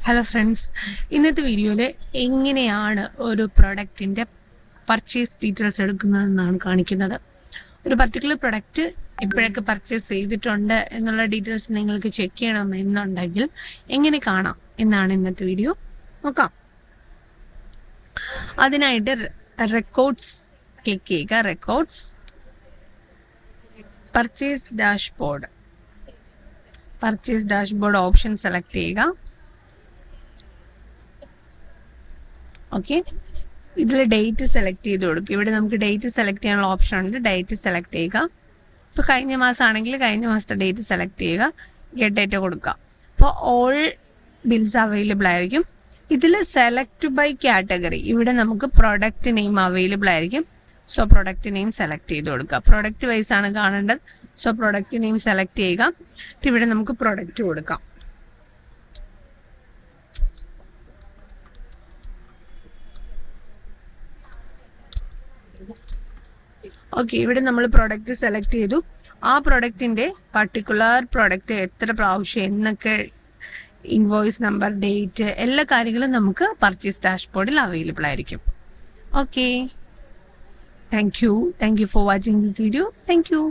Hello friends, ഇന്നത്തെ വീഡിയോയിൽ എങ്ങനെയാണ് ഒരു പ്രൊഡക്റ്റിൻ്റെ പർച്ചേസ് ഡീറ്റെയിൽസ് എടുക്കുന്നതെന്നാണ് കാണിക്കുന്നത്. ഒരു പർട്ടിക്കുലർ പ്രൊഡക്റ്റ് എപ്പോഴൊക്കെ പർച്ചേസ് ചെയ്തിട്ടുണ്ട് എന്നുള്ള ഡീറ്റെയിൽസ് നിങ്ങൾക്ക് ചെക്ക് ചെയ്യണം എന്നുണ്ടെങ്കിൽ എങ്ങനെ കാണാം എന്നാണ് ഇന്നത്തെ വീഡിയോ. നോക്കാം. അതിനായിട്ട് റെക്കോർഡ്സ് ക്ലിക്ക് ചെയ്യുക. Records, purchase dashboard option select ചെയ്യുക. ഓക്കെ, ഇതിൽ ഡേറ്റ് സെലക്ട് ചെയ്ത് കൊടുക്കുക. ഇവിടെ നമുക്ക് ഡേറ്റ് സെലക്ട് ചെയ്യാനുള്ള ഓപ്ഷൻ ഉണ്ട്. ഡേറ്റ് സെലക്ട് ചെയ്യുക. ഇപ്പോൾ കഴിഞ്ഞ മാസം ആണെങ്കിൽ കഴിഞ്ഞ മാസത്തെ ഡേറ്റ് സെലക്ട് ചെയ്യുക. ഗെറ്റ് ഡേറ്റ് കൊടുക്കുക. അപ്പോൾ ഓൾ ബിൽസ് അവൈലബിൾ ആയിരിക്കും. ഇതിൽ സെലക്ട് ബൈ കാറ്റഗറി, ഇവിടെ നമുക്ക് പ്രൊഡക്റ്റ് നെയിം അവൈലബിൾ ആയിരിക്കും. സോ പ്രൊഡക്റ്റ് നെയിം സെലക്ട് ചെയ്ത് കൊടുക്കുക. പ്രൊഡക്റ്റ് വൈസ് ആണ് കാണേണ്ടത്. സോ പ്രൊഡക്റ്റ് നെയിം സെലക്ട് ചെയ്യുക. ഇവിടെ നമുക്ക് പ്രൊഡക്റ്റ് കൊടുക്കാം. ഓക്കെ, ഇവിടെ നമ്മൾ പ്രൊഡക്റ്റ് സെലക്ട് ചെയ്തു. ആ പ്രൊഡക്റ്റിൻ്റെ പർട്ടിക്കുലർ പ്രൊഡക്റ്റ് എത്ര പ്രാവശ്യം എന്നൊക്കെ ഇൻവോയ്സ് നമ്പർ, ഡേറ്റ്, എല്ലാ കാര്യങ്ങളും നമുക്ക് പർച്ചേസ് ഡാഷ്ബോർഡിൽ അവൈലബിൾ ആയിരിക്കും. Okay, thank you for watching this video. Thank you.